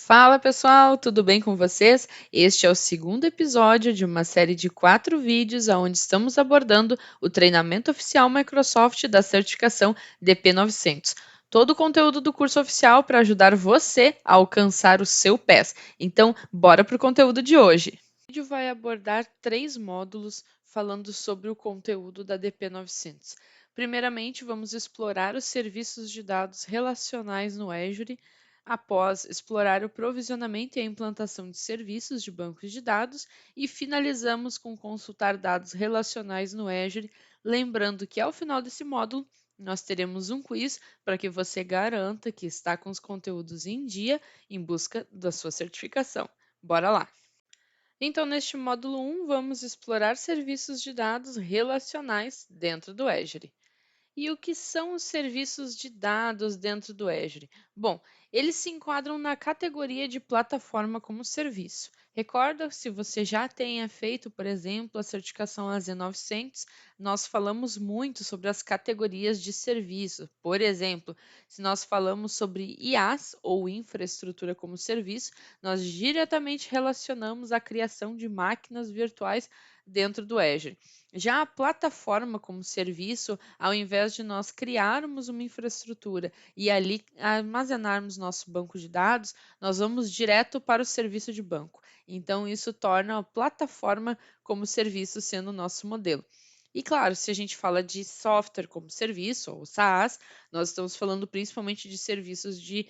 Fala pessoal, tudo bem com vocês? Este é o segundo episódio de uma série de 4 vídeos onde estamos abordando o treinamento oficial Microsoft da certificação DP900. Todo o conteúdo do curso oficial para ajudar você a alcançar o seu PES. Então, bora para o conteúdo de hoje. O vídeo vai abordar 3 módulos falando sobre o conteúdo da DP900. Primeiramente, vamos explorar os serviços de dados relacionais no Azure. Após explorar o provisionamento e a implantação de serviços de bancos de dados, e finalizamos com consultar dados relacionais no Azure, lembrando que ao final desse módulo nós teremos um quiz para que você garanta que está com os conteúdos em dia em busca da sua certificação. Bora lá! Então, neste módulo 1, vamos explorar serviços de dados relacionais dentro do Azure. E o que são os serviços de dados dentro do Azure? Bom, eles se enquadram na categoria de plataforma como serviço. Recorda, se você já tenha feito, por exemplo, a certificação AZ900, nós falamos muito sobre as categorias de serviço. Por exemplo, se nós falamos sobre IaaS ou infraestrutura como serviço, nós diretamente relacionamos a criação de máquinas virtuais dentro do Azure. Já a plataforma como serviço, ao invés de nós criarmos uma infraestrutura e ali armazenarmos nosso banco de dados, nós vamos direto para o serviço de banco. Então, isso torna a plataforma como serviço sendo o nosso modelo. E claro, se a gente fala de software como serviço, ou SaaS, nós estamos falando principalmente de serviços de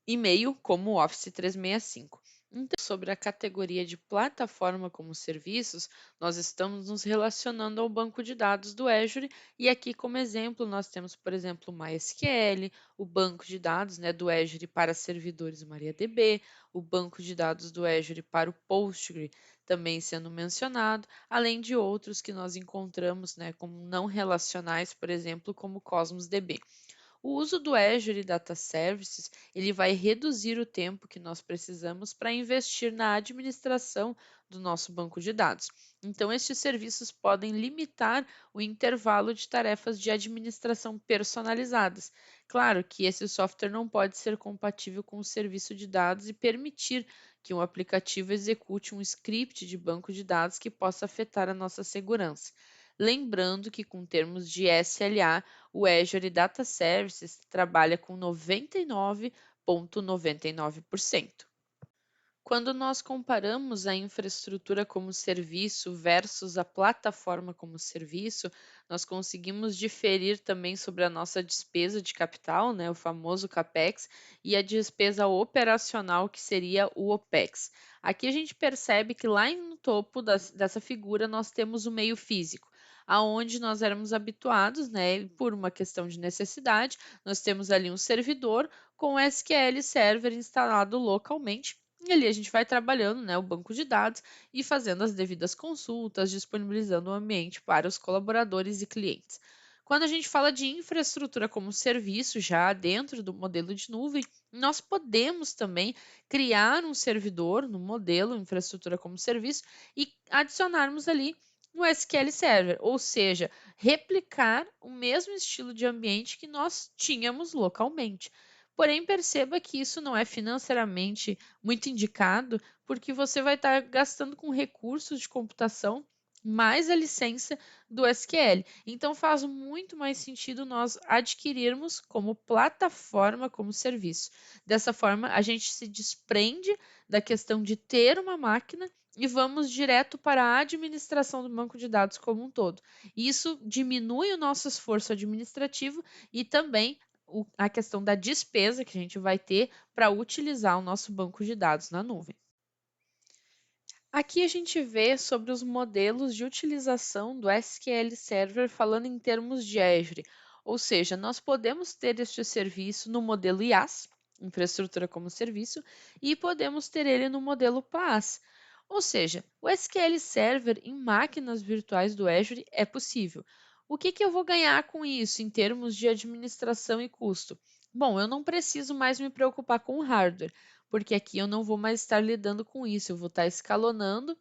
e-mail como o Office 365. Então, sobre a categoria de plataforma como serviços, nós estamos nos relacionando ao banco de dados do Azure e aqui como exemplo nós temos, por exemplo, o MySQL, o banco de dados do Azure para servidores MariaDB, o banco de dados do Azure para o Postgre também sendo mencionado, além de outros que nós encontramos como não relacionais, por exemplo, como o Cosmos DB. O uso do Azure Data Services, ele vai reduzir o tempo que nós precisamos para investir na administração do nosso banco de dados. Então, estes serviços podem limitar o intervalo de tarefas de administração personalizadas. Claro que esse software não pode ser compatível com o serviço de dados e permitir que um aplicativo execute um script de banco de dados que possa afetar a nossa segurança. Lembrando que, com termos de SLA, o Azure Data Services trabalha com 99,99%. Quando nós comparamos a infraestrutura como serviço versus a plataforma como serviço, nós conseguimos diferir também sobre a nossa despesa de capital, o famoso CAPEX, e a despesa operacional, que seria o OPEX. Aqui a gente percebe que lá no topo dessa figura nós temos o meio físico, aonde nós éramos habituados, por uma questão de necessidade, nós temos ali um servidor com o SQL Server instalado localmente e ali a gente vai trabalhando, o banco de dados e fazendo as devidas consultas, disponibilizando o ambiente para os colaboradores e clientes. Quando a gente fala de infraestrutura como serviço, já dentro do modelo de nuvem, nós podemos também criar um servidor no modelo infraestrutura como serviço e adicionarmos ali um SQL Server, ou seja, replicar o mesmo estilo de ambiente que nós tínhamos localmente. Porém, perceba que isso não é financeiramente muito indicado, porque você vai estar gastando com recursos de computação mais a licença do SQL. Então, faz muito mais sentido nós adquirirmos como plataforma, como serviço. Dessa forma, a gente se desprende da questão de ter uma máquina e vamos direto para a administração do banco de dados como um todo. Isso diminui o nosso esforço administrativo e também a questão da despesa que a gente vai ter para utilizar o nosso banco de dados na nuvem. Aqui a gente vê sobre os modelos de utilização do SQL Server falando em termos de Azure, ou seja, nós podemos ter este serviço no modelo IaaS, infraestrutura como serviço, e podemos ter ele no modelo PaaS. Ou seja, o SQL Server em máquinas virtuais do Azure é possível. O que eu vou ganhar com isso em termos de administração e custo? Bom, eu não preciso mais me preocupar com o hardware, porque aqui eu não vou mais estar lidando com isso, eu vou estar escalonando,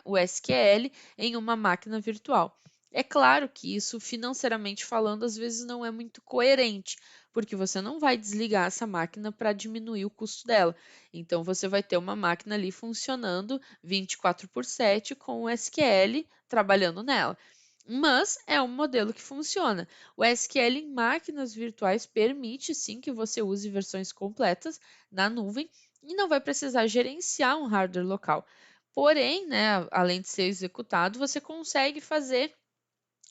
o SQL em uma máquina virtual. É claro que isso, financeiramente falando, às vezes não é muito coerente, porque você não vai desligar essa máquina para diminuir o custo dela. Então, você vai ter uma máquina ali funcionando 24/7 com o SQL trabalhando nela. Mas é um modelo que funciona. O SQL em máquinas virtuais permite sim que você use versões completas na nuvem e não vai precisar gerenciar um hardware local. Porém, né, além de ser executado, você consegue fazer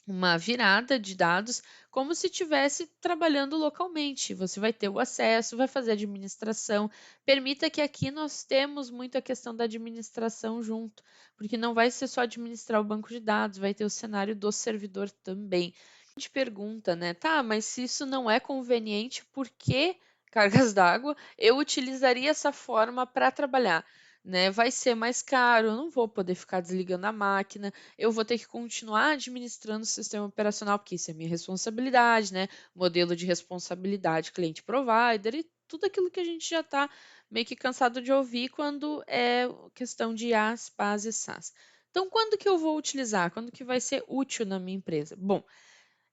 uma virada de dados como se estivesse trabalhando localmente. Você vai ter o acesso, vai fazer administração. Permita que aqui nós temos muito a questão da administração junto, porque não vai ser só administrar o banco de dados, vai ter o cenário do servidor também. A gente pergunta, né? Tá, mas se isso não é conveniente, por que cargas d'água eu utilizaria essa forma para trabalhar? Né? Vai ser mais caro, eu não vou poder ficar desligando a máquina, eu vou ter que continuar administrando o sistema operacional, porque isso é minha responsabilidade, né? Modelo de responsabilidade cliente-provider e tudo aquilo que a gente já está meio que cansado de ouvir quando é questão de IaaS, PaaS e SaaS. Então, quando que eu vou utilizar? Quando que vai ser útil na minha empresa? Bom,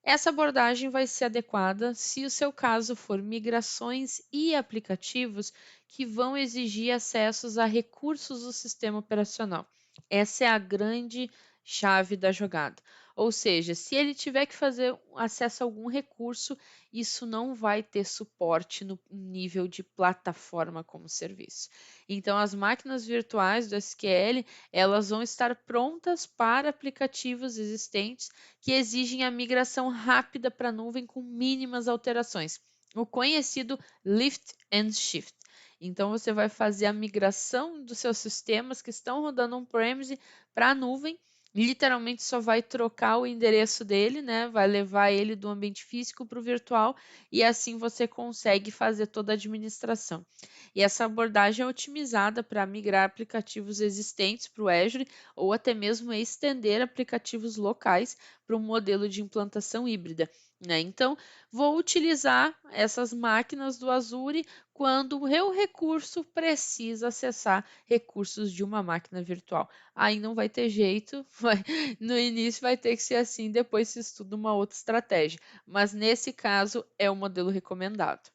essa abordagem vai ser adequada se o seu caso for migrações e aplicativos que vão exigir acessos a recursos do sistema operacional. Essa é a grande chave da jogada. Ou seja, se ele tiver que fazer acesso a algum recurso, isso não vai ter suporte no nível de plataforma como serviço. Então, as máquinas virtuais do SQL, elas vão estar prontas para aplicativos existentes que exigem a migração rápida para a nuvem com mínimas alterações, o conhecido lift and shift. Então, você vai fazer a migração dos seus sistemas que estão rodando on-premise para a nuvem. Literalmente só vai trocar o endereço dele, né? Vai levar ele do ambiente físico para o virtual e assim você consegue fazer toda a administração. E essa abordagem é otimizada para migrar aplicativos existentes para o Azure ou até mesmo estender aplicativos locais para um modelo de implantação híbrida. Né? Então, vou utilizar essas máquinas do Azure quando o meu recurso precisa acessar recursos de uma máquina virtual. Aí não vai ter jeito, no início vai ter que ser assim, depois se estuda uma outra estratégia. Mas nesse caso é o modelo recomendado.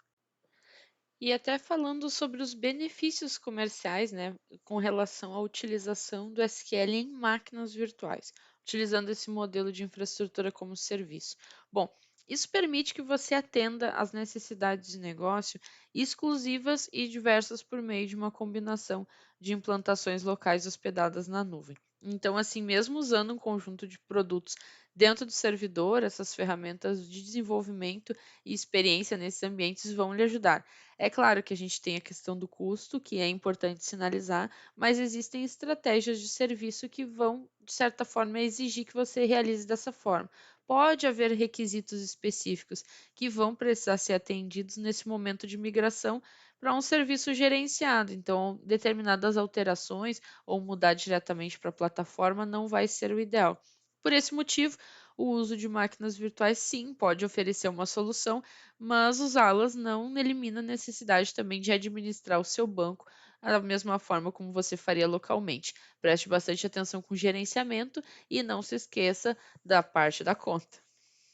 E até falando sobre os benefícios comerciais, né, com relação à utilização do SQL em máquinas virtuais, utilizando esse modelo de infraestrutura como serviço. Bom, isso permite que você atenda às necessidades de negócio exclusivas e diversas por meio de uma combinação de implantações locais hospedadas na nuvem. Então, assim, mesmo usando um conjunto de produtos dentro do servidor, essas ferramentas de desenvolvimento e experiência nesses ambientes vão lhe ajudar. É claro que a gente tem a questão do custo, que é importante sinalizar, mas existem estratégias de serviço que vão, de certa forma, exigir que você realize dessa forma. Pode haver requisitos específicos que vão precisar ser atendidos nesse momento de migração para um serviço gerenciado. Então, determinadas alterações ou mudar diretamente para a plataforma não vai ser o ideal. Por esse motivo, o uso de máquinas virtuais sim pode oferecer uma solução, mas usá-las não elimina a necessidade também de administrar o seu banco da mesma forma como você faria localmente. Preste bastante atenção com o gerenciamento e não se esqueça da parte da conta.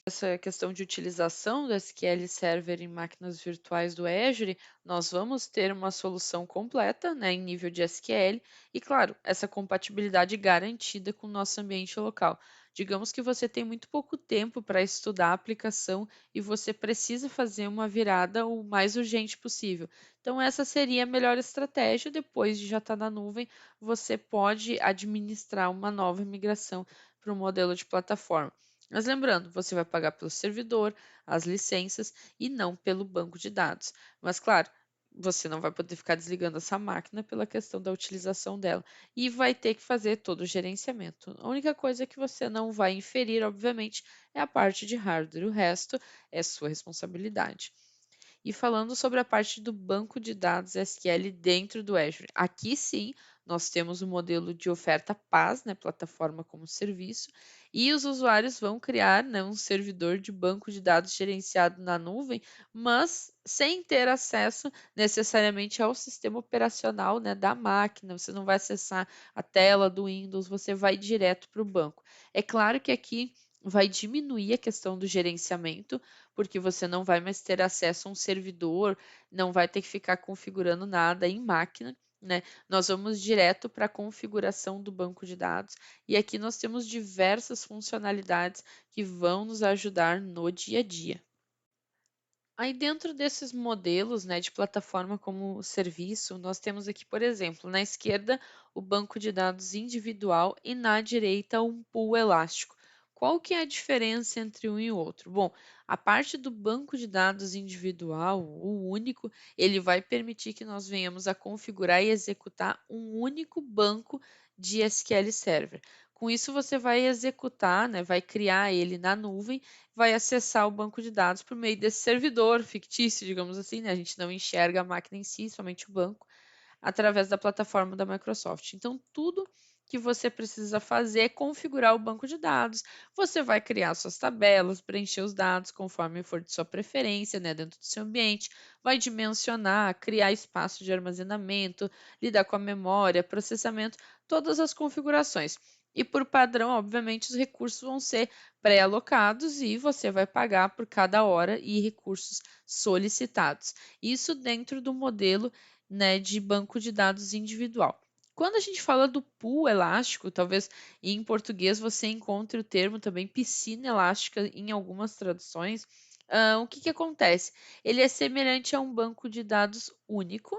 Essa questão de utilização do SQL Server em máquinas virtuais do Azure, nós vamos ter uma solução completa, né, em nível de SQL e, claro, essa compatibilidade garantida com o nosso ambiente local. Digamos que você tem muito pouco tempo para estudar a aplicação e você precisa fazer uma virada o mais urgente possível. Então, essa seria a melhor estratégia. Depois de já estar na nuvem, você pode administrar uma nova migração para o modelo de plataforma. Mas lembrando, você vai pagar pelo servidor, as licenças e não pelo banco de dados. Mas claro, você não vai poder ficar desligando essa máquina pela questão da utilização dela e vai ter que fazer todo o gerenciamento. A única coisa que você não vai inferir, obviamente, é a parte de hardware. O resto é sua responsabilidade. E falando sobre a parte do banco de dados SQL dentro do Azure, aqui sim nós temos o modelo de oferta PaaS, né, plataforma como serviço, e os usuários vão criar, né, um servidor de banco de dados gerenciado na nuvem, mas sem ter acesso necessariamente ao sistema operacional, né, da máquina. Você não vai acessar a tela do Windows, você vai direto para o banco. É claro que aqui vai diminuir a questão do gerenciamento, porque você não vai mais ter acesso a um servidor, não vai ter que ficar configurando nada em máquina, né? Nós vamos direto para a configuração do banco de dados e aqui nós temos diversas funcionalidades que vão nos ajudar no dia a dia. Aí dentro desses modelos, né, de plataforma como serviço, nós temos aqui, por exemplo, na esquerda o banco de dados individual e na direita um pool elástico. Qual que é a diferença entre um e o outro? Bom, a parte do banco de dados individual, o único, ele vai permitir que nós venhamos a configurar e executar um único banco de SQL Server. Com isso, você vai executar, né, vai criar ele na nuvem, vai acessar o banco de dados por meio desse servidor fictício, digamos assim, né? A gente não enxerga a máquina em si, somente o banco, através da plataforma da Microsoft. Então, tudo que você precisa fazer é configurar o banco de dados. Você vai criar suas tabelas, preencher os dados conforme for de sua preferência, né, dentro do seu ambiente, vai dimensionar, criar espaço de armazenamento, lidar com a memória, processamento, todas as configurações. E por padrão, obviamente, os recursos vão ser pré-alocados e você vai pagar por cada hora e recursos solicitados. Isso dentro do modelo, né, de banco de dados individual. Quando a gente fala do pool elástico, talvez em português você encontre o termo também piscina elástica em algumas traduções. O que acontece? Ele é semelhante a um banco de dados único,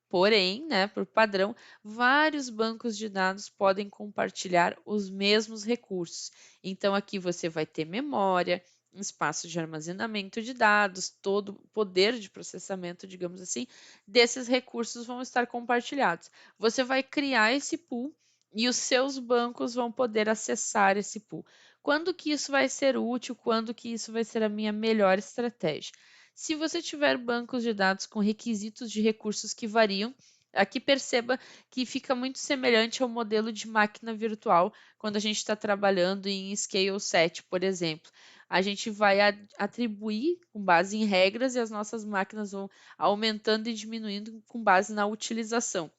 porém, né, por padrão, vários bancos de dados podem compartilhar os mesmos recursos. Então, aqui você vai ter memória, espaço de armazenamento de dados, todo o poder de processamento, digamos assim, desses recursos vão estar compartilhados. Você vai criar esse pool e os seus bancos vão poder acessar esse pool. Quando que isso vai ser útil? Quando que isso vai ser a minha melhor estratégia? Se você tiver bancos de dados com requisitos de recursos que variam, aqui perceba que fica muito semelhante ao modelo de máquina virtual quando a gente está trabalhando em Scale 7, por exemplo. A gente vai atribuir com base em regras e as nossas máquinas vão aumentando e diminuindo com base na utilização.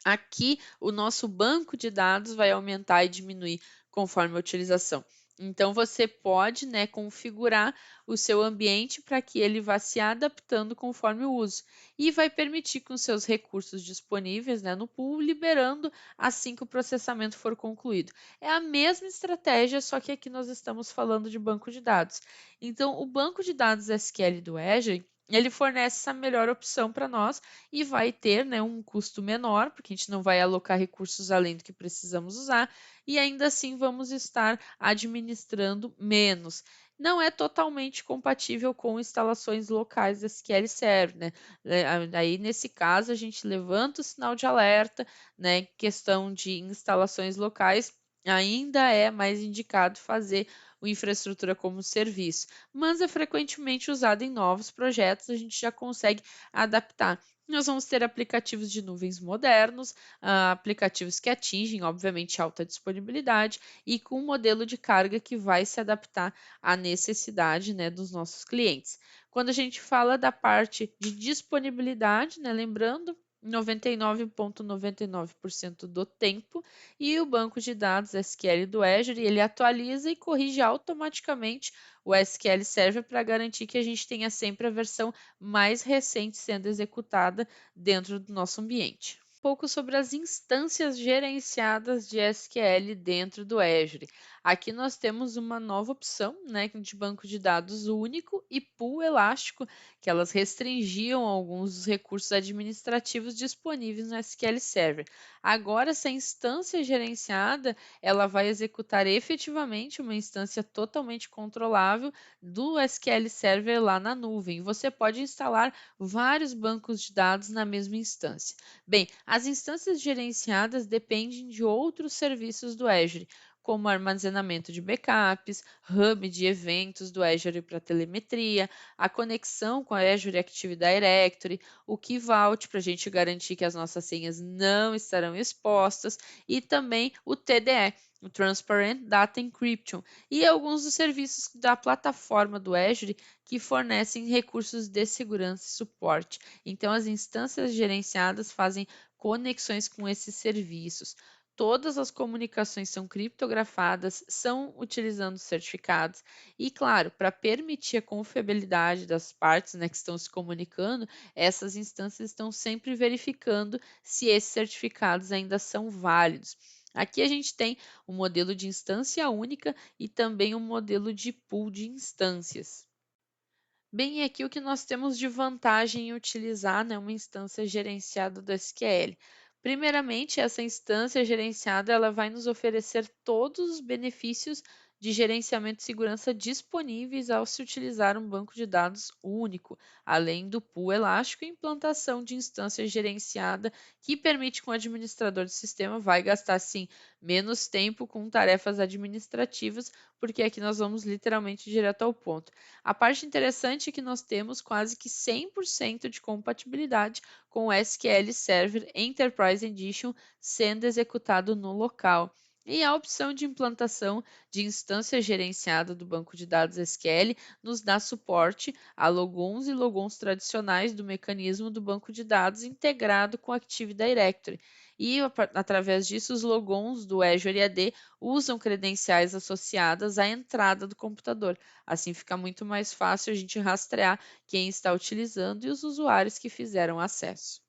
Aqui, o nosso banco de dados vai aumentar e diminuir conforme a utilização. Então, você pode, né, configurar o seu ambiente para que ele vá se adaptando conforme o uso e vai permitir com seus recursos disponíveis, né, no pool, liberando assim que o processamento for concluído. É a mesma estratégia, só que aqui nós estamos falando de banco de dados. Então, o banco de dados SQL do Azure ele fornece essa melhor opção para nós e vai ter, né, um custo menor, porque a gente não vai alocar recursos além do que precisamos usar, e ainda assim vamos estar administrando menos. Não é totalmente compatível com instalações locais SQL Server, né? Aí, nesse caso, a gente levanta o sinal de alerta, né? Questão de instalações locais, ainda é mais indicado fazer o infraestrutura como serviço, mas é frequentemente usado em novos projetos, a gente já consegue adaptar. Nós vamos ter aplicativos de nuvens modernos, aplicativos que atingem, obviamente, alta disponibilidade e com um modelo de carga que vai se adaptar à necessidade, né, dos nossos clientes. Quando a gente fala da parte de disponibilidade, né, lembrando, 99,99% do tempo, e o banco de dados SQL do Azure, ele atualiza e corrige automaticamente o SQL Server para garantir que a gente tenha sempre a versão mais recente sendo executada dentro do nosso ambiente. Um pouco sobre as instâncias gerenciadas de SQL dentro do Azure. Aqui nós temos uma nova opção, né, de banco de dados único e pool elástico, que elas restringiam alguns dos recursos administrativos disponíveis no SQL Server. Agora, essa instância gerenciada, ela vai executar efetivamente uma instância totalmente controlável do SQL Server lá na nuvem. Você pode instalar vários bancos de dados na mesma instância. Bem, as instâncias gerenciadas dependem de outros serviços do Azure, como armazenamento de backups, hub de eventos do Azure para telemetria, a conexão com a Azure Active Directory, o Key Vault para a gente garantir que as nossas senhas não estarão expostas e também o TDE, o Transparent Data Encryption, e alguns dos serviços da plataforma do Azure que fornecem recursos de segurança e suporte. Então, as instâncias gerenciadas fazem conexões com esses serviços. todas as comunicações são criptografadas, são utilizando certificados e, claro, para permitir a confiabilidade das partes, né, que estão se comunicando, essas instâncias estão sempre verificando se esses certificados ainda são válidos. Aqui a gente tem o modelo de instância única e também o modelo de pool de instâncias. Bem, aqui o que nós temos de vantagem em utilizar, né, uma instância gerenciada do SQL. Primeiramente, essa instância gerenciada ela vai nos oferecer todos os benefícios de gerenciamento e segurança disponíveis ao se utilizar um banco de dados único, além do pool elástico e implantação de instância gerenciada, que permite que o administrador do sistema vai gastar sim menos tempo com tarefas administrativas, porque aqui nós vamos literalmente direto ao ponto. A parte interessante é que nós temos quase que 100% de compatibilidade com o SQL Server Enterprise Edition sendo executado no local. E a opção de implantação de instância gerenciada do banco de dados SQL nos dá suporte a logons e logons tradicionais do mecanismo do banco de dados integrado com Active Directory. E através disso, os logons do Azure AD usam credenciais associadas à entrada do computador. Assim fica muito mais fácil a gente rastrear quem está utilizando e os usuários que fizeram acesso.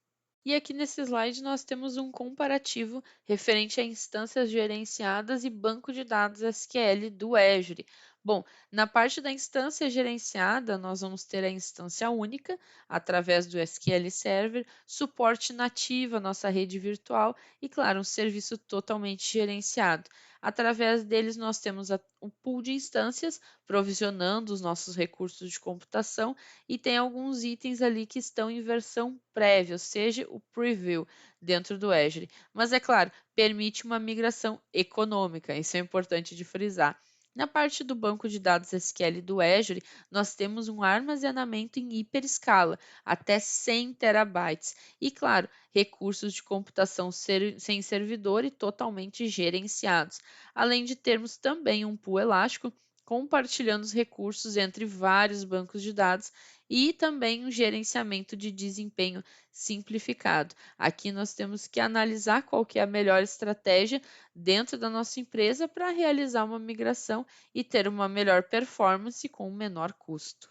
E aqui nesse slide nós temos um comparativo referente a instâncias gerenciadas e banco de dados SQL do Azure. Bom, na parte da instância gerenciada, nós vamos ter a instância única, através do SQL Server, suporte nativo à nossa rede virtual e, claro, um serviço totalmente gerenciado. Através deles, nós temos o pool de instâncias, provisionando os nossos recursos de computação e tem alguns itens ali que estão em versão prévia, ou seja, o preview dentro do Azure. Mas é claro, permite uma migração econômica, isso é importante de frisar. Na parte do banco de dados SQL do Azure, nós temos um armazenamento em hiperescala, até 100 terabytes. E, claro, recursos de computação sem servidor e totalmente gerenciados. Além de termos também um pool elástico compartilhando os recursos entre vários bancos de dados e também um gerenciamento de desempenho simplificado. Aqui nós temos que analisar qual que é a melhor estratégia dentro da nossa empresa para realizar uma migração e ter uma melhor performance com um menor custo.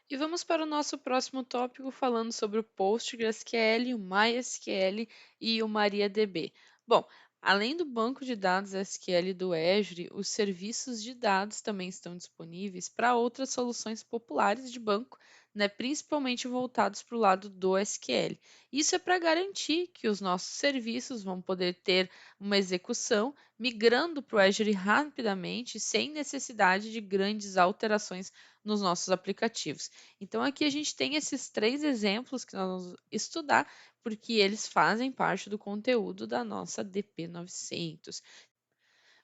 E vamos para o nosso próximo tópico falando sobre o PostgreSQL, o MySQL e o MariaDB. Bom, além do banco de dados SQL do Azure, os serviços de dados também estão disponíveis para outras soluções populares de banco, né, principalmente voltados para o lado do SQL. Isso é para garantir que os nossos serviços vão poder ter uma execução migrando para o Azure rapidamente, sem necessidade de grandes alterações nos nossos aplicativos. Então, aqui a gente tem esses três exemplos que nós vamos estudar, porque eles fazem parte do conteúdo da nossa DP900.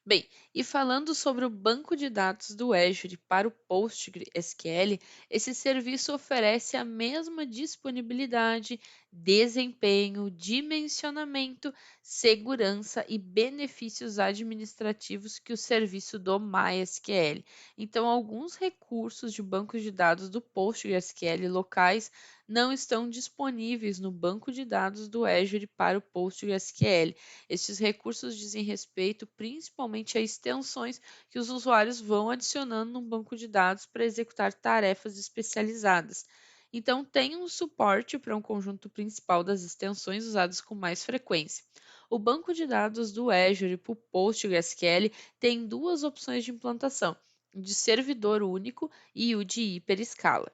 Bem, e falando sobre o banco de dados do Azure para o PostgreSQL, esse serviço oferece a mesma disponibilidade, desempenho, dimensionamento, segurança e benefícios administrativos que o serviço do MySQL. Então, alguns recursos de bancos de dados do PostgreSQL locais não estão disponíveis no banco de dados do Azure para o PostgreSQL. Estes recursos dizem respeito principalmente a extensões que os usuários vão adicionando num banco de dados para executar tarefas especializadas. Então, tem um suporte para um conjunto principal das extensões usadas com mais frequência. O banco de dados do Azure para o PostgreSQL tem duas opções de implantação, o de servidor único e o de hiperescala.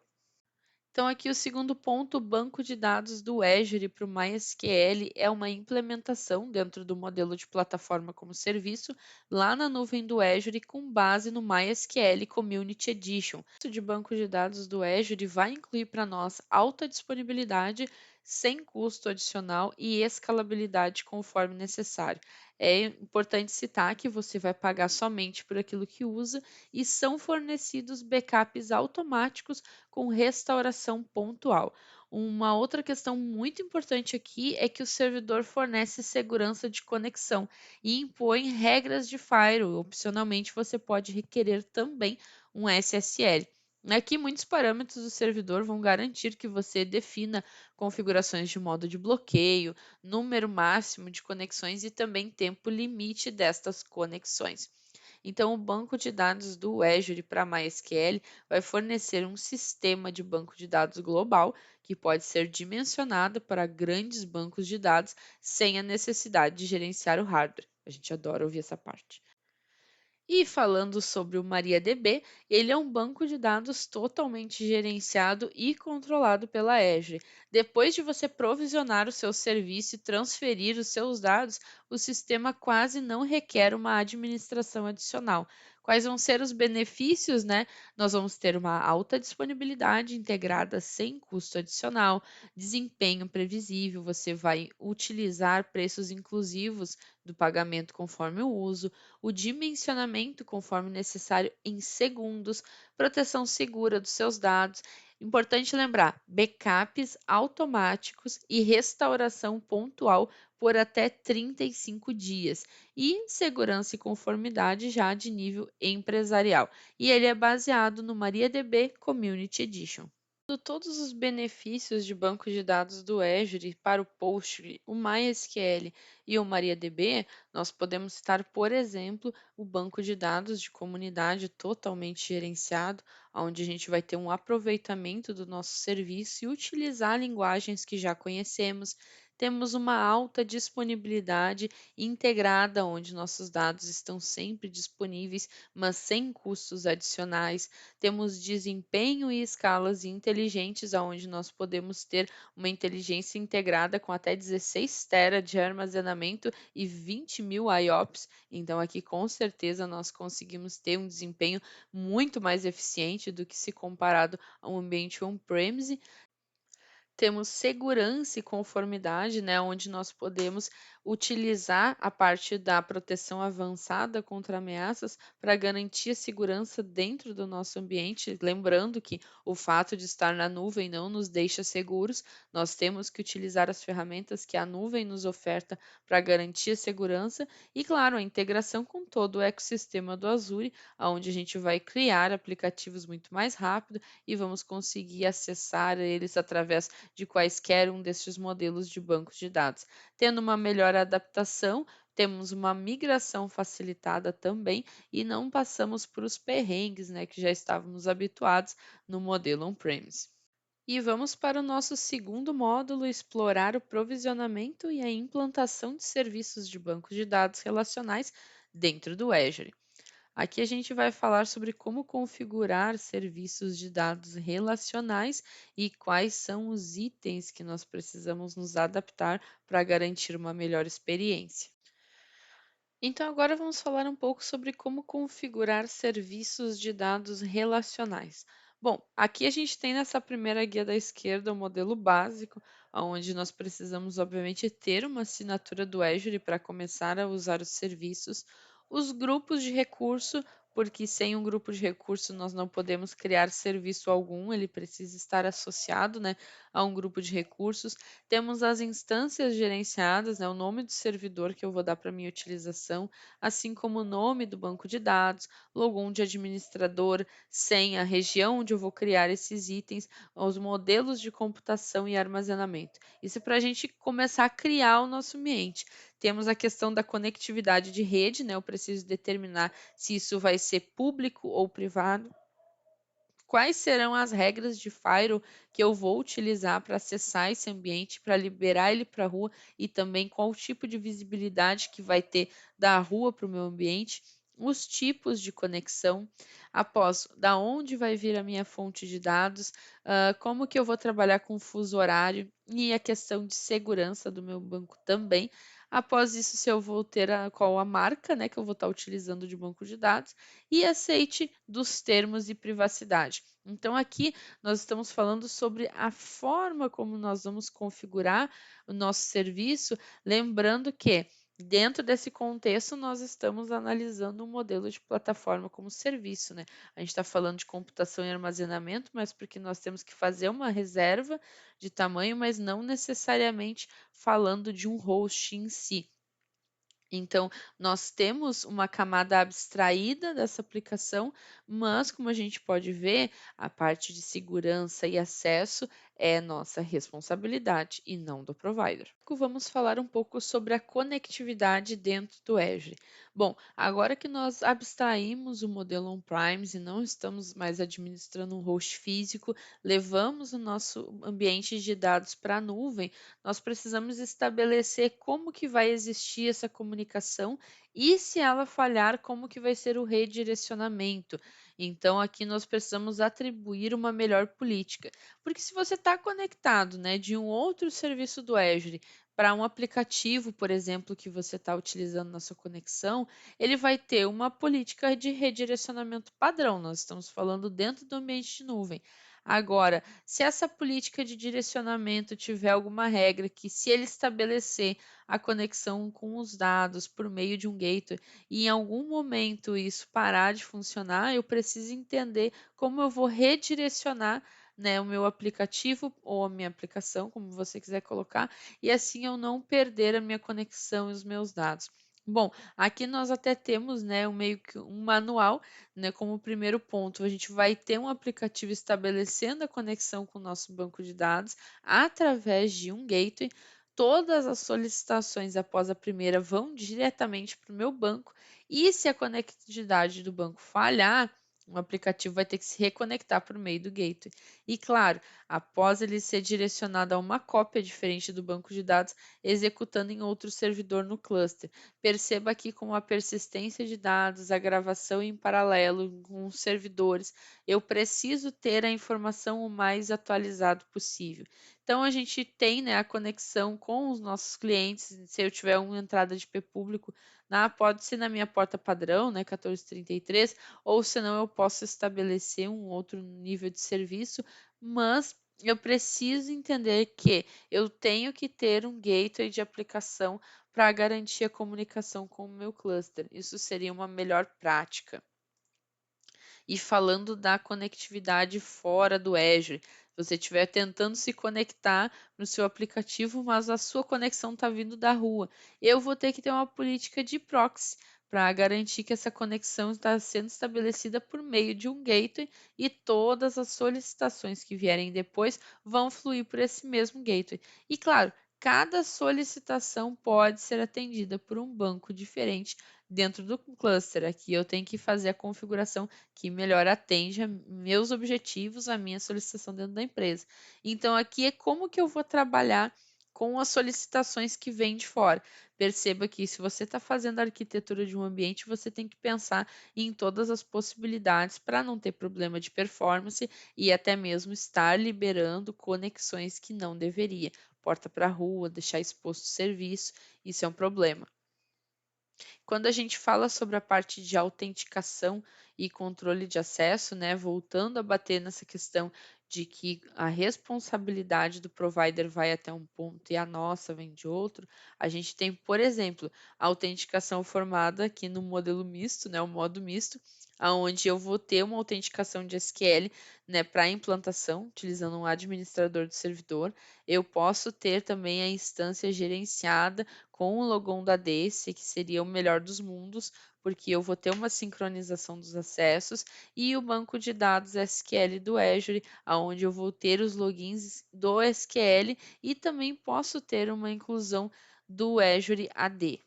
Então, aqui o segundo ponto, o banco de dados do Azure para o MySQL é uma implementação dentro do modelo de plataforma como serviço, lá na nuvem do Azure, com base no MySQL Community Edition. O de banco de dados do Azure vai incluir para nós alta disponibilidade, sem custo adicional e escalabilidade conforme necessário. É importante citar que você vai pagar somente por aquilo que usa e são fornecidos backups automáticos com restauração pontual. Uma outra questão muito importante aqui é que o servidor fornece segurança de conexão e impõe regras de firewall. Opcionalmente, você pode requerer também um SSL. Aqui, muitos parâmetros do servidor vão garantir que você defina configurações de modo de bloqueio, número máximo de conexões e também tempo limite destas conexões. Então, o banco de dados do Azure para MySQL vai fornecer um sistema de banco de dados global que pode ser dimensionado para grandes bancos de dados sem a necessidade de gerenciar o hardware. A gente adora ouvir essa parte. E falando sobre o MariaDB, ele é um banco de dados totalmente gerenciado e controlado pela Azure. Depois de você provisionar o seu serviço e transferir os seus dados, o sistema quase não requer uma administração adicional. Quais vão ser os benefícios, né? Nós vamos ter uma alta disponibilidade integrada sem custo adicional, desempenho previsível, você vai utilizar preços inclusivos do pagamento conforme o uso, o dimensionamento conforme necessário em segundos, proteção segura dos seus dados. Importante lembrar: backups automáticos e restauração pontual por até 35 dias e segurança e conformidade já de nível empresarial. E ele é baseado no MariaDB Community Edition. Todos os benefícios de banco de dados do Azure para o Postgre, o MySQL e o MariaDB, nós podemos citar, por exemplo, o banco de dados de comunidade totalmente gerenciado, onde a gente vai ter um aproveitamento do nosso serviço e utilizar linguagens que já conhecemos. Temos uma alta disponibilidade integrada, onde nossos dados estão sempre disponíveis, mas sem custos adicionais. Temos desempenho e escalas inteligentes, onde nós podemos ter uma inteligência integrada com até 16 TB de armazenamento e 20.000 IOPS. Então, aqui com certeza nós conseguimos ter um desempenho muito mais eficiente do que se comparado a um ambiente on-premise. Temos segurança e conformidade, né, onde nós podemos utilizar a parte da proteção avançada contra ameaças para garantir a segurança dentro do nosso ambiente. Lembrando que o fato de estar na nuvem não nos deixa seguros, nós temos que utilizar as ferramentas que a nuvem nos oferta para garantir a segurança e, claro, a integração com todo o ecossistema do Azure, onde a gente vai criar aplicativos muito mais rápido e vamos conseguir acessar eles através de quaisquer um destes modelos de bancos de dados. Tendo uma melhor adaptação, temos uma migração facilitada também e não passamos por os perrengues, né, que já estávamos habituados no modelo on-premise. E vamos para o nosso segundo módulo, explorar o provisionamento e a implantação de serviços de bancos de dados relacionais dentro do Azure. Aqui a gente vai falar sobre como configurar serviços de dados relacionais e quais são os itens que nós precisamos nos adaptar para garantir uma melhor experiência. Então, agora vamos falar um pouco sobre como configurar serviços de dados relacionais. Bom, aqui a gente tem nessa primeira guia da esquerda o modelo básico, onde nós precisamos, obviamente, ter uma assinatura do Azure para começar a usar os serviços, os grupos de recurso, porque sem um grupo de recurso nós não podemos criar serviço algum, ele precisa estar associado, né, a um grupo de recursos. Temos as instâncias gerenciadas, né, o nome do servidor que eu vou dar para minha utilização, assim como o nome do banco de dados, logon de administrador, senha, região onde eu vou criar esses itens, os modelos de computação e armazenamento. Isso é para a gente começar a criar o nosso ambiente. Temos a questão da conectividade de rede, né? Eu preciso determinar se isso vai ser público ou privado. Quais serão as regras de Firewall que eu vou utilizar para acessar esse ambiente, para liberar ele para a rua e também qual tipo de visibilidade que vai ter da rua para o meu ambiente, os tipos de conexão, após da onde vai vir a minha fonte de dados, como que eu vou trabalhar com fuso horário e a questão de segurança do meu banco também. Após isso, se eu vou ter qual a marca, né, que eu vou estar utilizando de banco de dados e aceite dos termos de privacidade. Então, aqui nós estamos falando sobre a forma como nós vamos configurar o nosso serviço, lembrando que dentro desse contexto, nós estamos analisando um modelo de plataforma como serviço, né? A gente está falando de computação e armazenamento, mas porque nós temos que fazer uma reserva de tamanho, mas não necessariamente falando de um host em si. Então, nós temos uma camada abstraída dessa aplicação, mas, como a gente pode ver, a parte de segurança e acesso é nossa responsabilidade e não do provider. Vamos falar um pouco sobre a conectividade dentro do Azure. Bom, agora que nós abstraímos o modelo on-premise e não estamos mais administrando um host físico, levamos o nosso ambiente de dados para a nuvem, nós precisamos estabelecer como que vai existir essa comunicação e se ela falhar, como que vai ser o redirecionamento. Então, aqui nós precisamos atribuir uma melhor política. Porque se você está conectado, né, de um outro serviço do Azure para um aplicativo, por exemplo, que você está utilizando na sua conexão, ele vai ter uma política de redirecionamento padrão. Nós estamos falando dentro do ambiente de nuvem. Agora, se essa política de direcionamento tiver alguma regra que, se ele estabelecer a conexão com os dados por meio de um gateway e em algum momento isso parar de funcionar, eu preciso entender como eu vou redirecionar, né, o meu aplicativo ou a minha aplicação, como você quiser colocar, e assim eu não perder a minha conexão e os meus dados. Bom, aqui nós até temos, né, meio que um manual, né, como primeiro ponto. A gente vai ter um aplicativo estabelecendo a conexão com o nosso banco de dados através de um gateway. Todas as solicitações após a primeira vão diretamente para o meu banco e se a conectividade do banco falhar, o aplicativo vai ter que se reconectar por meio do gateway. E claro, após ele ser direcionado a uma cópia diferente do banco de dados, executando em outro servidor no cluster. Perceba aqui como a persistência de dados, a gravação em paralelo com os servidores, eu preciso ter a informação o mais atualizado possível. Então a gente tem, né, a conexão com os nossos clientes, se eu tiver uma entrada de IP público, pode ser na minha porta padrão, né, 1433, ou senão eu posso estabelecer um outro nível de serviço, mas eu preciso entender que eu tenho que ter um gateway de aplicação para garantir a comunicação com o meu cluster. Isso seria uma melhor prática. E falando da conectividade fora do Azure, se você estiver tentando se conectar no seu aplicativo, mas a sua conexão está vindo da rua, eu vou ter que ter uma política de proxy para garantir que essa conexão está sendo estabelecida por meio de um gateway e todas as solicitações que vierem depois vão fluir por esse mesmo gateway. E claro, cada solicitação pode ser atendida por um banco diferente dentro do cluster. Aqui eu tenho que fazer a configuração que melhor atende a meus objetivos, a minha solicitação dentro da empresa. Então, aqui é como que eu vou trabalhar com as solicitações que vêm de fora. Perceba que se você está fazendo a arquitetura de um ambiente, você tem que pensar em todas as possibilidades para não ter problema de performance e até mesmo estar liberando conexões que não deveria. Porta para a rua, deixar exposto o serviço, isso é um problema. Quando a gente fala sobre a parte de autenticação e controle de acesso, né, voltando a bater nessa questão de que a responsabilidade do provider vai até um ponto e a nossa vem de outro, a gente tem, por exemplo, a autenticação formada aqui no modelo misto, né, o modo misto, onde eu vou ter uma autenticação de SQL, né, para implantação, utilizando um administrador do servidor. Eu posso ter também a instância gerenciada com o logon da DC, que seria o melhor dos mundos, porque eu vou ter uma sincronização dos acessos e o banco de dados SQL do Azure, onde eu vou ter os logins do SQL e também posso ter uma inclusão do Azure AD.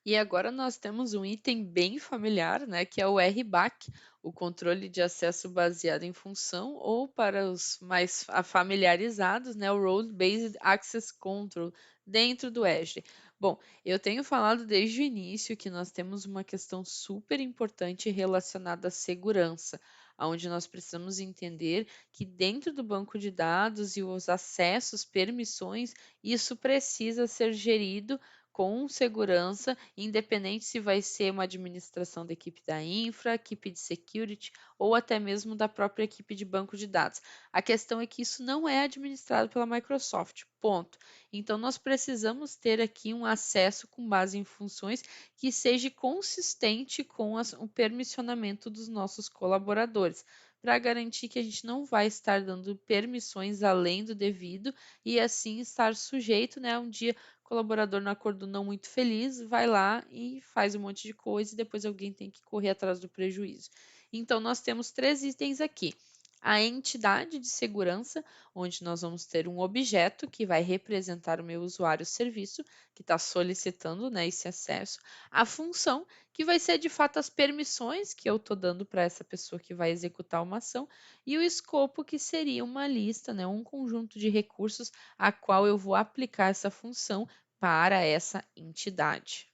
E agora nós temos um item bem familiar, né, que é o RBAC, o controle de acesso baseado em função, ou para os mais familiarizados, né, o Role Based Access Control, dentro do Azure. Bom, eu tenho falado desde o início que nós temos uma questão super importante relacionada à segurança, onde nós precisamos entender que dentro do banco de dados e os acessos, permissões, isso precisa ser gerido com segurança, independente se vai ser uma administração da equipe da infra, equipe de security ou até mesmo da própria equipe de banco de dados. A questão é que isso não é administrado pela Microsoft, ponto. Então, nós precisamos ter aqui um acesso com base em funções que seja consistente com o permissionamento dos nossos colaboradores, para garantir que a gente não vai estar dando permissões além do devido e assim estar sujeito, né, a um dia colaborador não acordou não muito feliz, vai lá e faz um monte de coisa e depois alguém tem que correr atrás do prejuízo. Então, nós temos 3 itens aqui. A entidade de segurança, onde nós vamos ter um objeto que vai representar o meu usuário serviço, que está solicitando, né, esse acesso. A função, que vai ser de fato as permissões que eu estou dando para essa pessoa que vai executar uma ação. E o escopo, que seria uma lista, né, um conjunto de recursos a qual eu vou aplicar essa função para essa entidade.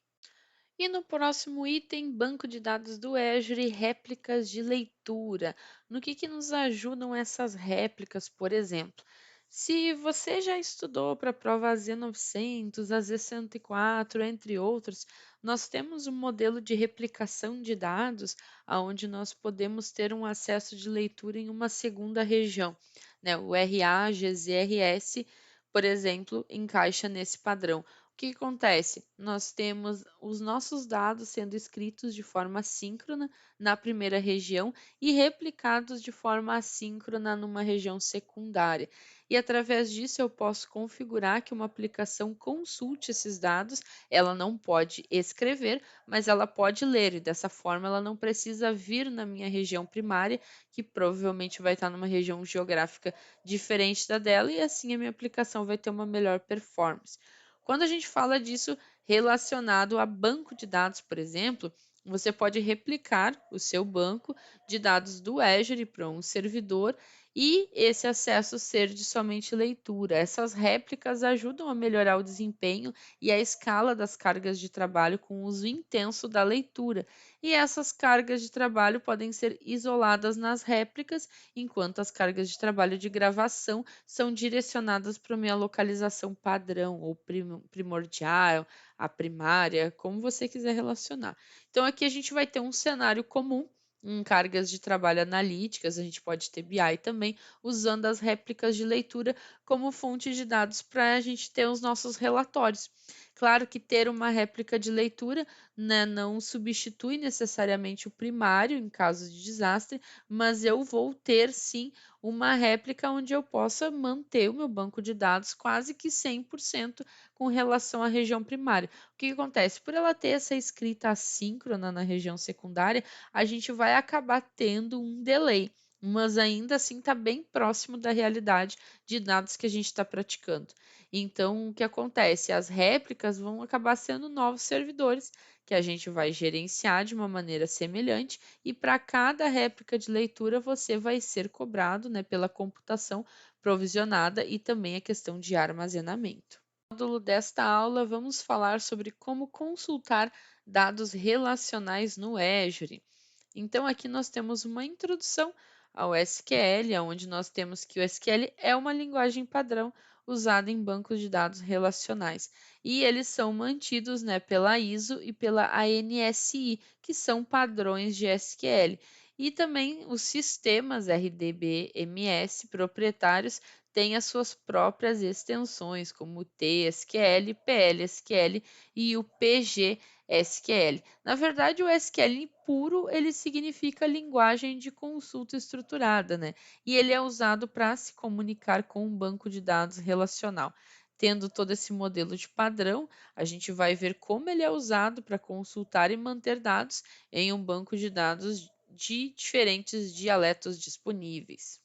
E no próximo item, banco de dados do Azure, réplicas de leitura. No que nos ajudam essas réplicas, por exemplo? Se você já estudou para a prova AZ900, AZ104, entre outros, nós temos um modelo de replicação de dados onde nós podemos ter um acesso de leitura em uma segunda região, né? O RA, GZRS, por exemplo, encaixa nesse padrão. O que acontece? Nós temos os nossos dados sendo escritos de forma síncrona na primeira região e replicados de forma assíncrona numa região secundária. E através disso eu posso configurar que uma aplicação consulte esses dados. Ela não pode escrever, mas ela pode ler, e dessa forma ela não precisa vir na minha região primária, que provavelmente vai estar numa região geográfica diferente da dela, e assim a minha aplicação vai ter uma melhor performance. Quando a gente fala disso relacionado a banco de dados, por exemplo, você pode replicar o seu banco de dados do Azure para um servidor e esse acesso ser de somente leitura. Essas réplicas ajudam a melhorar o desempenho e a escala das cargas de trabalho com o uso intenso da leitura. E essas cargas de trabalho podem ser isoladas nas réplicas, enquanto as cargas de trabalho de gravação são direcionadas para a minha localização padrão ou primordial, a primária, como você quiser relacionar. Então, aqui a gente vai ter um cenário comum em cargas de trabalho analíticas, a gente pode ter BI também, usando as réplicas de leitura como fonte de dados para a gente ter os nossos relatórios. Claro que ter uma réplica de leitura, né, não substitui necessariamente o primário em caso de desastre, mas eu vou ter sim uma réplica onde eu possa manter o meu banco de dados quase que 100% com relação à região primária. O que acontece? Por ela ter essa escrita assíncrona na região secundária, a gente vai acabar tendo um delay, mas ainda assim está bem próximo da realidade de dados que a gente está praticando. Então, o que acontece? As réplicas vão acabar sendo novos servidores que a gente vai gerenciar de uma maneira semelhante, e para cada réplica de leitura você vai ser cobrado, né, pela computação provisionada e também a questão de armazenamento. No módulo desta aula, vamos falar sobre como consultar dados relacionais no Azure. Então, aqui nós temos uma introdução ao SQL, onde nós temos que o SQL é uma linguagem padrão usada em bancos de dados relacionais. E eles são mantidos, né, pela ISO e pela ANSI, que são padrões de SQL. E também os sistemas RDBMS proprietários têm as suas próprias extensões, como o TSQL, PLSQL e o PGSQL. Na verdade, o SQL puro, ele significa linguagem de consulta estruturada, né? E ele é usado para se comunicar com um banco de dados relacional. Tendo todo esse modelo de padrão, a gente vai ver como ele é usado para consultar e manter dados em um banco de dados de diferentes dialetos disponíveis.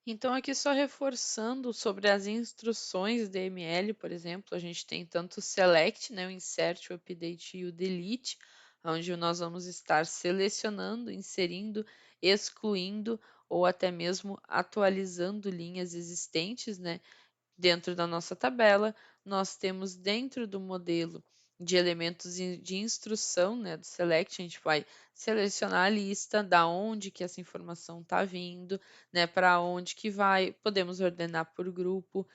Então, aqui só reforçando sobre as instruções DML, por exemplo, a gente tem tanto o select, né, o insert, o update e o delete, onde nós vamos estar selecionando, inserindo, excluindo ou até mesmo atualizando linhas existentes, né, dentro da nossa tabela. Nós temos dentro do modelo de elementos de instrução, né, do select, a gente vai selecionar a lista, da onde que essa informação está vindo, né, para onde que vai, podemos ordenar por grupo,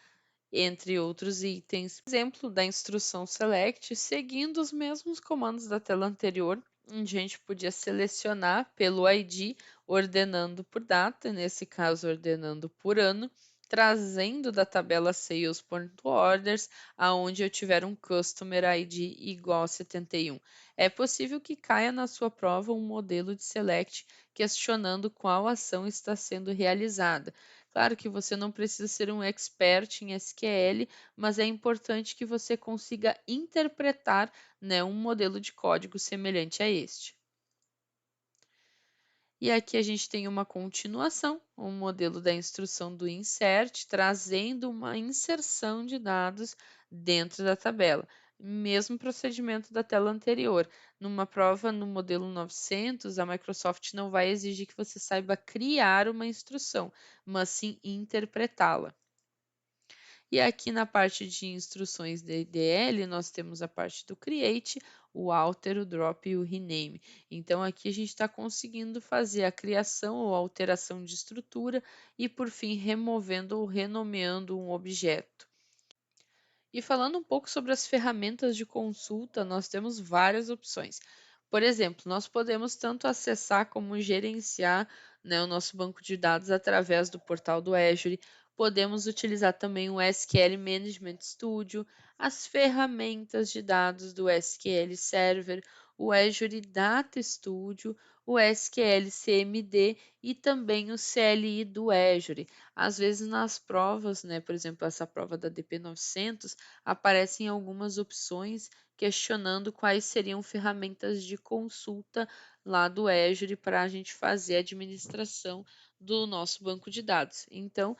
entre outros itens. Exemplo da instrução select, seguindo os mesmos comandos da tela anterior, onde a gente podia selecionar pelo ID, ordenando por data, nesse caso ordenando por ano, trazendo da tabela sales.orders, aonde eu tiver um customer ID igual a 71. É possível que caia na sua prova um modelo de select questionando qual ação está sendo realizada. Claro que você não precisa ser um expert em SQL, mas é importante que você consiga interpretar, né, um modelo de código semelhante a este. E aqui a gente tem uma continuação, um modelo da instrução do insert, trazendo uma inserção de dados dentro da tabela. Mesmo procedimento da tela anterior. Numa prova no modelo 900, a Microsoft não vai exigir que você saiba criar uma instrução, mas sim interpretá-la. E aqui na parte de instruções DDL, nós temos a parte do create, o alter, o drop e o rename. Então, aqui a gente está conseguindo fazer a criação ou alteração de estrutura e, por fim, removendo ou renomeando um objeto. E falando um pouco sobre as ferramentas de consulta, nós temos várias opções. Por exemplo, nós podemos tanto acessar como gerenciar, né, o nosso banco de dados através do portal do Azure. Podemos utilizar também o SQL Management Studio, as ferramentas de dados do SQL Server, o Azure Data Studio, o SQL CMD e também o CLI do Azure. Às vezes nas provas, né, por exemplo, essa prova da DP900, aparecem algumas opções questionando quais seriam ferramentas de consulta lá do Azure para a gente fazer a administração do nosso banco de dados. Então,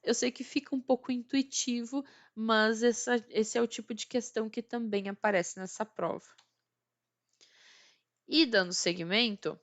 eu sei que fica um pouco intuitivo, mas esse é o tipo de questão que também aparece nessa prova. E dando seguimento,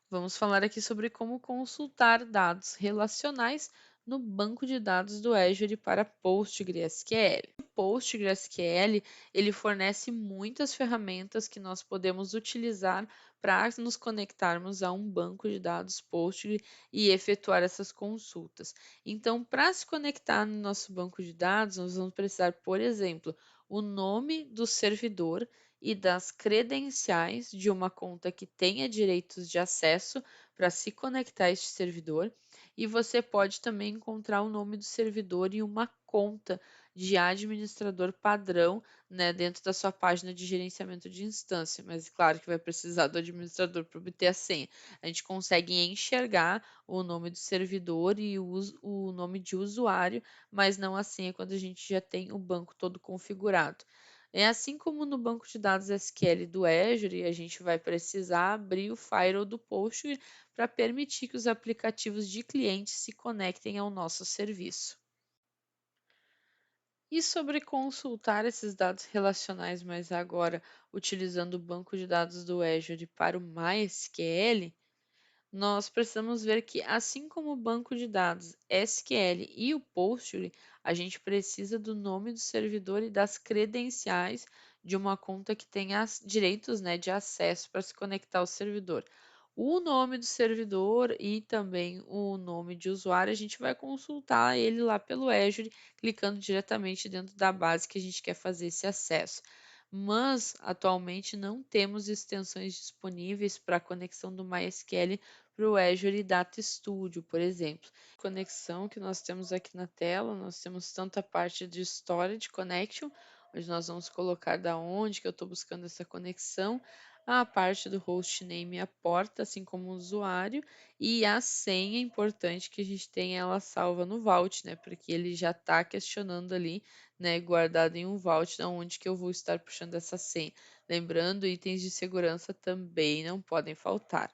vamos falar aqui sobre como consultar dados relacionais no banco de dados do Azure para PostgreSQL. O PostgreSQL, ele fornece muitas ferramentas que nós podemos utilizar para nos conectarmos a um banco de dados Postgre e efetuar essas consultas. Então, para se conectar no nosso banco de dados, nós vamos precisar, por exemplo, o nome do servidor e das credenciais de uma conta que tenha direitos de acesso para se conectar a este servidor. E você pode também encontrar o nome do servidor e uma conta de administrador padrão, né, dentro da sua página de gerenciamento de instância. Mas claro que vai precisar do administrador para obter a senha. A gente consegue enxergar o nome do servidor e o nome de usuário, mas não a senha quando a gente já tem o banco todo configurado. É assim como no banco de dados SQL do Azure, a gente vai precisar abrir o firewall do Postgre para permitir que os aplicativos de clientes se conectem ao nosso serviço. E sobre consultar esses dados relacionais, mas agora utilizando o banco de dados do Azure para o MySQL, nós precisamos ver que, assim como o banco de dados SQL e o Postgre, a gente precisa do nome do servidor e das credenciais de uma conta que tenha direitos, né, de acesso para se conectar ao servidor. O nome do servidor e também o nome de usuário, a gente vai consultar ele lá pelo Azure, clicando diretamente dentro da base que a gente quer fazer esse acesso. Mas atualmente não temos extensões disponíveis para a conexão do MySQL para o Azure Data Studio, por exemplo. Conexão que nós temos aqui na tela, nós temos tanto a parte de Storage Connection, onde nós vamos colocar da onde que eu estou buscando essa conexão, a parte do hostname e a porta, assim como o usuário, e a senha, é importante que a gente tenha ela salva no Vault, né? Porque ele já está questionando ali, né? Guardado em um Vault, onde que eu vou estar puxando essa senha. Lembrando, itens de segurança também não podem faltar.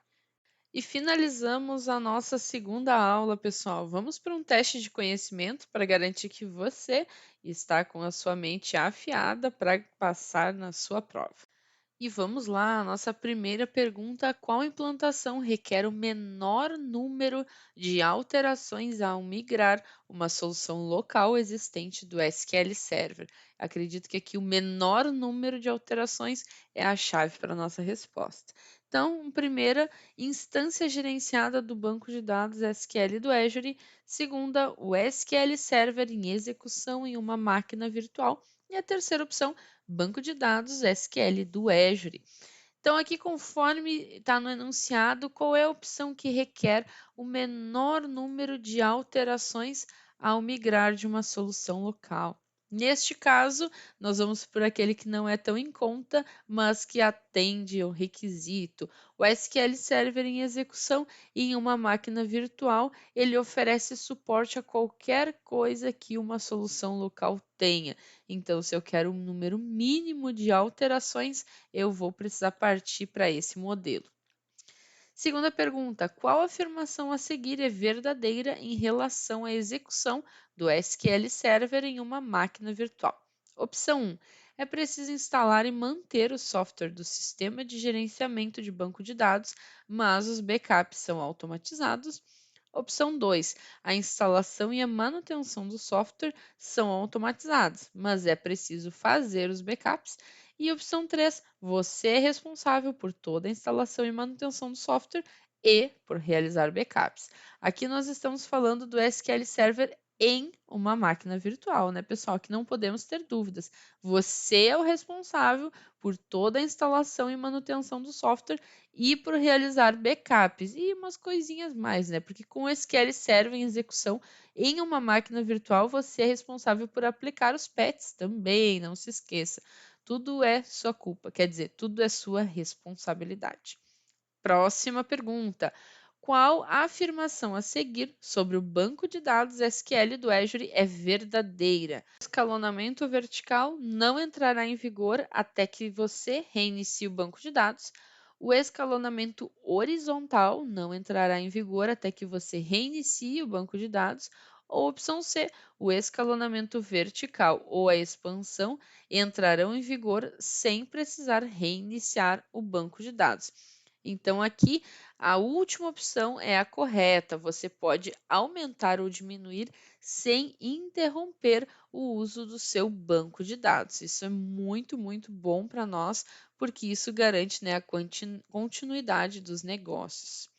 E finalizamos a nossa segunda aula, pessoal. Vamos para um teste de conhecimento para garantir que você está com a sua mente afiada para passar na sua prova. E vamos lá, a nossa primeira pergunta: qual implantação requer o menor número de alterações ao migrar uma solução local existente do SQL Server? Acredito que aqui o menor número de alterações é a chave para a nossa resposta. Então, primeira, instância gerenciada do banco de dados SQL do Azure. Segunda, o SQL Server em execução em uma máquina virtual. E a terceira opção, banco de dados SQL do Azure. Então, aqui, conforme está no enunciado, qual é a opção que requer o menor número de alterações ao migrar de uma solução local? Neste caso, nós vamos por aquele que não é tão em conta, mas que atende ao requisito. O SQL Server em execução em uma máquina virtual, ele oferece suporte a qualquer coisa que uma solução local tenha. Então, se eu quero um número mínimo de alterações, eu vou precisar partir para esse modelo. Segunda pergunta: qual afirmação a seguir é verdadeira em relação à execução do SQL Server em uma máquina virtual? Opção 1: é preciso instalar e manter o software do sistema de gerenciamento de banco de dados, mas os backups são automatizados. Opção 2: a instalação e a manutenção do software são automatizadas, mas é preciso fazer os backups. E opção 3: você é responsável por toda a instalação e manutenção do software e por realizar backups. Aqui nós estamos falando do SQL Server em uma máquina virtual, né, pessoal? Que não podemos ter dúvidas. Você é o responsável por toda a instalação e manutenção do software e por realizar backups e umas coisinhas mais, né? Porque com o SQL Server em execução em uma máquina virtual, você é responsável por aplicar os patches também, não se esqueça. Tudo é sua culpa, quer dizer, tudo é sua responsabilidade. Próxima pergunta. Qual a afirmação a seguir sobre o banco de dados SQL do Azure é verdadeira? O escalonamento vertical não entrará em vigor até que você reinicie o banco de dados. O escalonamento horizontal não entrará em vigor até que você reinicie o banco de dados. Ou opção C, o escalonamento vertical ou a expansão entrarão em vigor sem precisar reiniciar o banco de dados. Então, aqui, a última opção é a correta. Você pode aumentar ou diminuir sem interromper o uso do seu banco de dados. Isso é muito, muito bom para nós, porque isso garante, né, a continuidade dos negócios.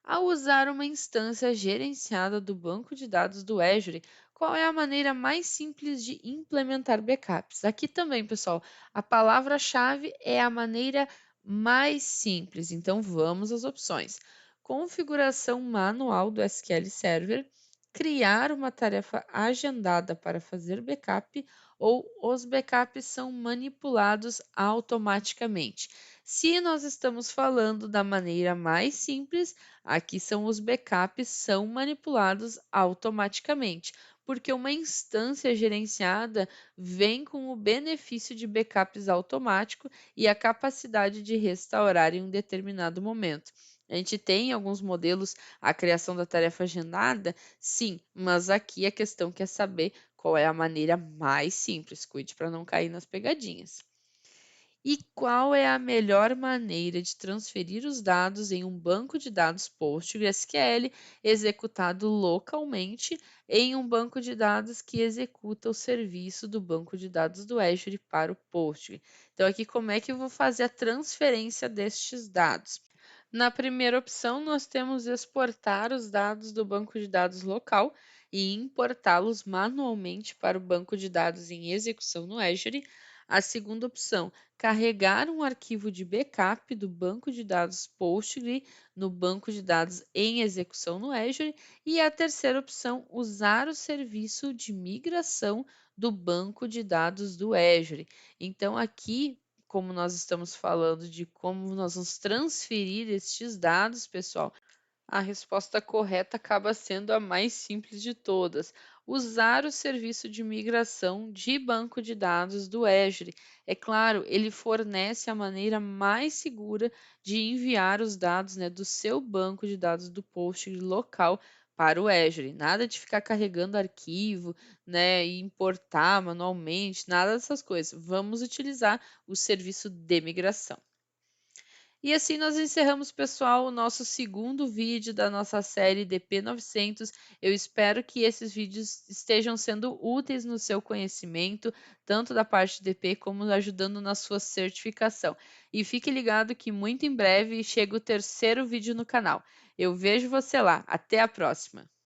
Ao usar uma instância gerenciada do banco de dados do Azure, qual é a maneira mais simples de implementar backups? Aqui também, pessoal, a palavra-chave é a maneira mais simples. Então, vamos às opções. Configuração manual do SQL Server, criar uma tarefa agendada para fazer backup ou os backups são manipulados automaticamente. Se nós estamos falando da maneira mais simples, aqui são os backups são manipulados automaticamente, porque uma instância gerenciada vem com o benefício de backups automático e a capacidade de restaurar em um determinado momento. A gente tem em alguns modelos a criação da tarefa agendada, sim, mas aqui a questão quer saber qual é a maneira mais simples. Cuide para não cair nas pegadinhas. E qual é a melhor maneira de transferir os dados em um banco de dados PostgreSQL executado localmente em um banco de dados que executa o serviço do banco de dados do Azure para o Postgre? Então, aqui, como é que eu vou fazer a transferência destes dados? Na primeira opção, nós temos exportar os dados do banco de dados local e importá-los manualmente para o banco de dados em execução no Azure. A segunda opção, carregar um arquivo de backup do banco de dados Postgre no banco de dados em execução no Azure. E a terceira opção, usar o serviço de migração do banco de dados do Azure. Então, aqui, como nós estamos falando de como nós vamos transferir estes dados, pessoal, a resposta correta acaba sendo a mais simples de todas: usar o serviço de migração de banco de dados do Azure. É claro, ele fornece a maneira mais segura de enviar os dados, né, do seu banco de dados do Postgre local para o Azure. Nada de ficar carregando arquivo, né, e importar manualmente, nada dessas coisas. Vamos utilizar o serviço de migração. E assim nós encerramos, pessoal, o nosso segundo vídeo da nossa série DP900. Eu espero que esses vídeos estejam sendo úteis no seu conhecimento, tanto da parte de DP como ajudando na sua certificação. E fique ligado que muito em breve chega o terceiro vídeo no canal. Eu vejo você lá. Até a próxima!